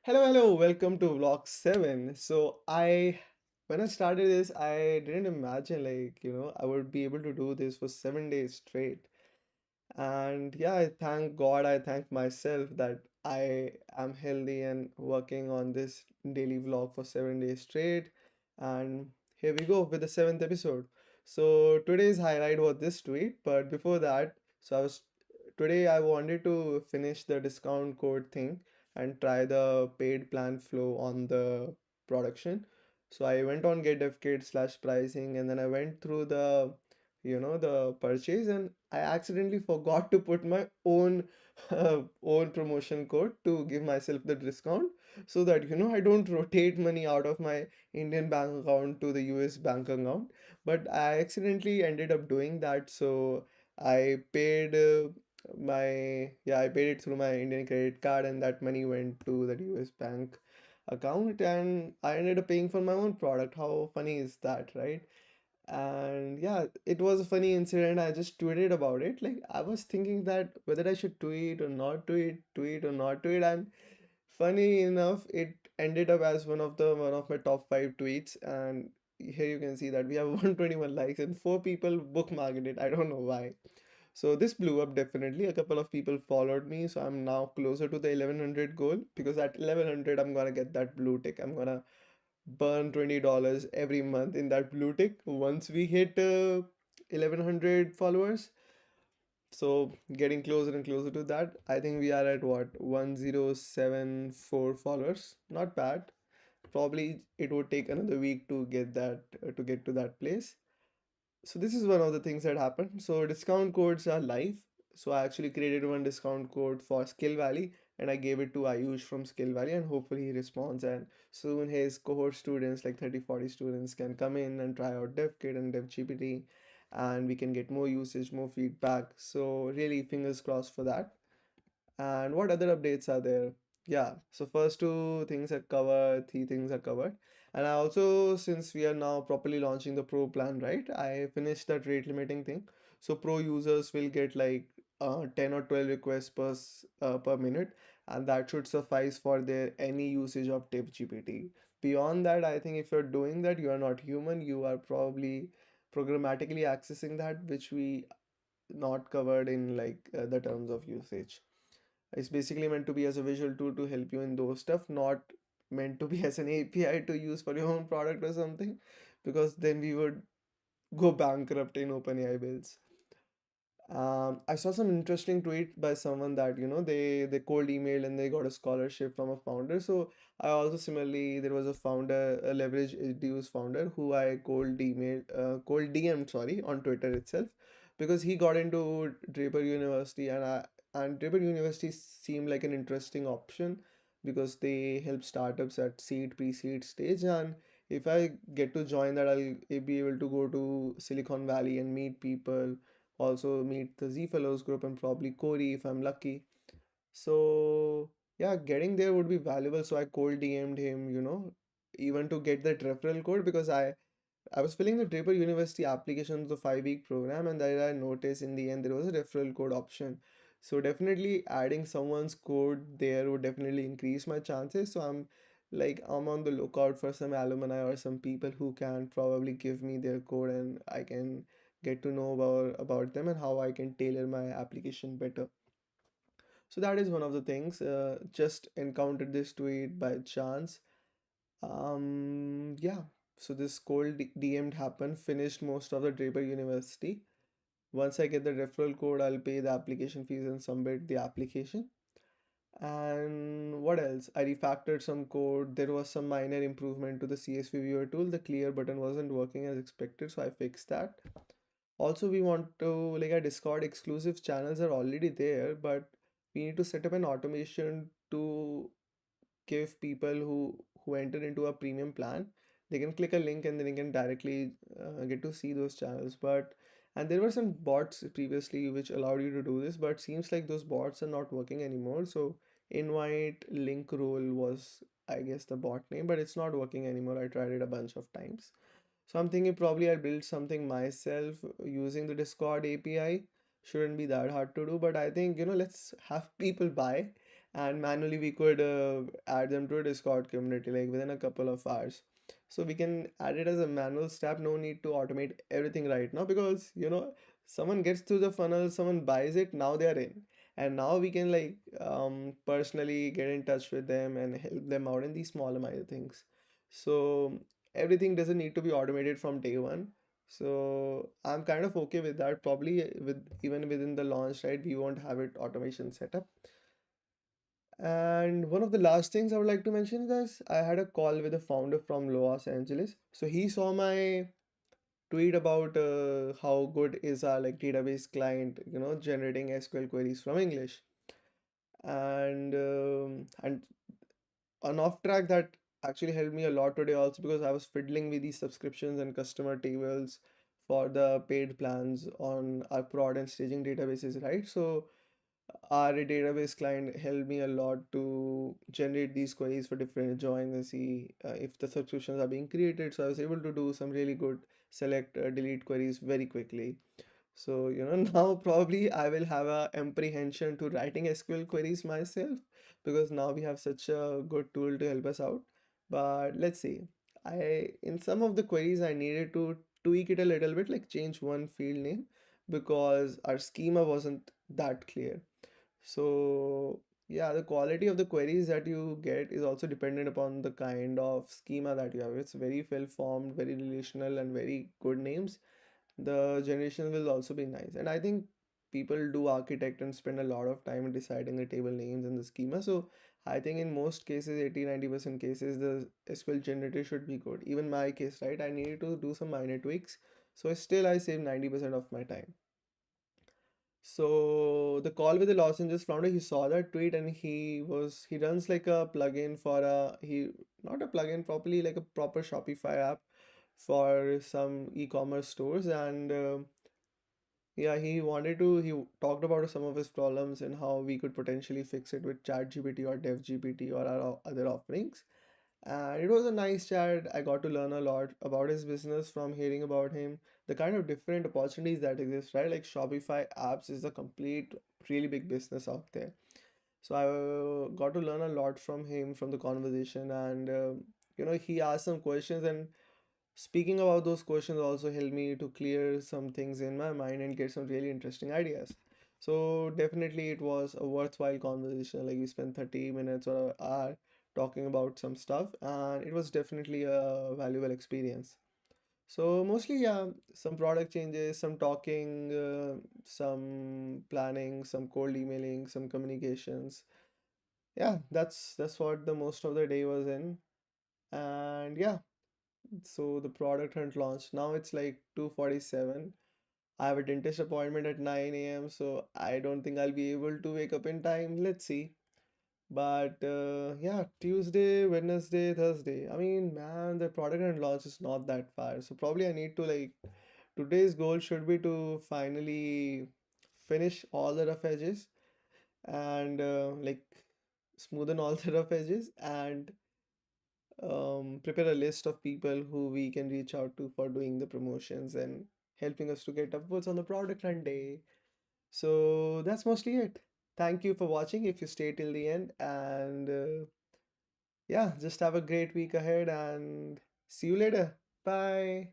Hello, welcome to vlog 7. When I started this, I didn't imagine I would be able to do this for 7 days straight. And yeah, I thank God, I thank myself that I am healthy and working on this daily vlog for 7 days straight. And here we go with the seventh episode. So today's highlight was this tweet, but before that, today I wanted to finish the discount code thing and try the paid plan flow on the production. So I went on get DevKit slash pricing and then I went through the purchase, and I accidentally forgot to put my own own promotion code to give myself the discount so that I don't rotate money out of my Indian bank account to the US bank account. But I accidentally ended up doing that, so I paid I paid it through my Indian credit card, and that money went to the US bank account, and I ended up paying for my own product. How funny is that, right? And yeah, it was a funny incident. I just tweeted about it. Like, I was thinking that whether I should tweet or not tweet or not tweet, and funny enough, it ended up as one of my top five tweets. And here you can see that we have 121 likes and four people bookmarked it. I don't know why. So this blew up definitely. A couple of people followed me, so I'm now closer to the 1100 goal, because at 1100 I'm gonna get that blue tick. I'm gonna burn $20 every month in that blue tick once we hit 1100 followers. So getting closer and closer to that. I think we are at what, 1074 followers. Not bad. Probably it would take another week to get that to get to that place. So this is one of the things that happened. So discount codes are live. So I actually created one discount code for Skill Valley, and I gave it to Ayush from Skill Valley, and hopefully he responds, and soon his cohort students, like 30-40 students, can come in and try out DevKit and DevGPT, and we can get more usage, more feedback. So really fingers crossed for that. And what other updates are there? Yeah, so first two things are covered, three things are covered. And I also, since we are now properly launching the pro plan, right? I finished that rate limiting thing. So pro users will get like 10 or 12 requests per minute, and that should suffice for their any usage of tip GPT. Beyond that, I think if you're doing that, you are not human. You are probably programmatically accessing that, which we not covered in the terms of usage. It's basically meant to be as a visual tool to help you in those stuff, not meant to be as an API to use for your own product or something, because then we would go bankrupt in OpenAI bills. I saw some interesting tweet by someone that they cold emailed and they got a scholarship from a founder. So I also similarly, there was a founder, a leverage reduce founder, who I cold DM'd, sorry, on Twitter itself, because he got into Draper University, and Draper University seemed like an interesting option because they help startups at seed, pre-seed stage. And if I get to join that, I'll be able to go to Silicon Valley and meet people, also meet the Z Fellows group, and probably Corey if I'm lucky. So yeah, getting there would be valuable. So I cold DM'd him, even to get that referral code, because I was filling the Draper University application of the 5-week program, and there I noticed in the end there was a referral code option. So definitely adding someone's code there would definitely increase my chances. So I'm on the lookout for some alumni or some people who can probably give me their code, and I can get to know about them and how I can tailor my application better. So that is one of the things. Just encountered this tweet by chance. Yeah. So this cold DM'd happened, finished most of the Draper University. Once I get the referral code, I'll pay the application fees and submit the application. And what else? I refactored some code. There was some minor improvement to the CSV Viewer tool. The clear button wasn't working as expected, so I fixed that. Also, we want to, like, our Discord exclusive channels are already there, but we need to set up an automation to give people who enter into a premium plan, they can click a link and then they can directly get to see those channels. But and there were some bots previously which allowed you to do this, but seems like those bots are not working anymore. So invite link role was, I guess, the bot name, but it's not working anymore. I tried it a bunch of times. So I'm thinking probably I'll build something myself using the Discord API. Shouldn't be that hard to do, but I think let's have people buy, and manually we could add them to a Discord community like within a couple of hours. So we can add it as a manual step. No need to automate everything right now, because someone gets through the funnel, someone buys it, now they are in, and now we can like personally get in touch with them and help them out in these small minor things. So everything doesn't need to be automated from day one. So I'm kind of okay with that. Probably with even within the launch, right, we won't have it automation set up. And one of the last things I would like to mention is I had a call with a founder from Los Angeles. So he saw my tweet about how good is our like database client, generating SQL queries from English. And an off track that actually helped me a lot today also, because I was fiddling with these subscriptions and customer tables for the paid plans on our prod and staging databases, right? So our database client helped me a lot to generate these queries for different joins and see if the subscriptions are being created. So I was able to do some really good select delete queries very quickly. So, now probably I will have a apprehension to writing SQL queries myself, because now we have such a good tool to help us out. But let's see. In some of the queries I needed to tweak it a little bit, like change one field name, because our schema wasn't that clear. So yeah, the quality of the queries that you get is also dependent upon the kind of schema that you have. It's very well formed, very relational, and very good names. The generation will also be nice. And I think people do architect and spend a lot of time in deciding the table names and the schema. So I think in most cases, 80-90% cases, the SQL generator should be good. Even my case, right? I needed to do some minor tweaks. So still I save 90% of my time. So the call with the Los Angeles founder, he saw that tweet, and he runs like a plugin for a he not a plugin properly, like a proper Shopify app for some e-commerce stores. And yeah, he talked about some of his problems and how we could potentially fix it with ChatGPT or DevGPT or our other offerings. And it was a nice chat. I got to learn a lot about his business from hearing about him, the kind of different opportunities that exist, right? Like Shopify apps is a complete, really big business out there. So I got to learn a lot from him from the conversation, and he asked some questions, and speaking about those questions also helped me to clear some things in my mind and get some really interesting ideas. So definitely it was a worthwhile conversation. Like we spent 30 minutes or an hour talking about some stuff, and it was definitely a valuable experience. So mostly, yeah, some product changes, some talking, some planning, some cold emailing, some communications. Yeah, that's what the most of the day was in. And yeah, so the product hunt launched. Now it's like 2:47. I have a dentist appointment at 9 a.m., so I don't think I'll be able to wake up in time. Let's see. But yeah, Tuesday, Wednesday, Thursday. I mean, man, the product hunt launch is not that far. So probably I need to like today's goal should be to finally finish all the rough edges and like smoothen all the rough edges and prepare a list of people who we can reach out to for doing the promotions and helping us to get upwards on the product run day. So that's mostly it. Thank you for watching if you stay till the end. And yeah, just have a great week ahead and see you later. Bye.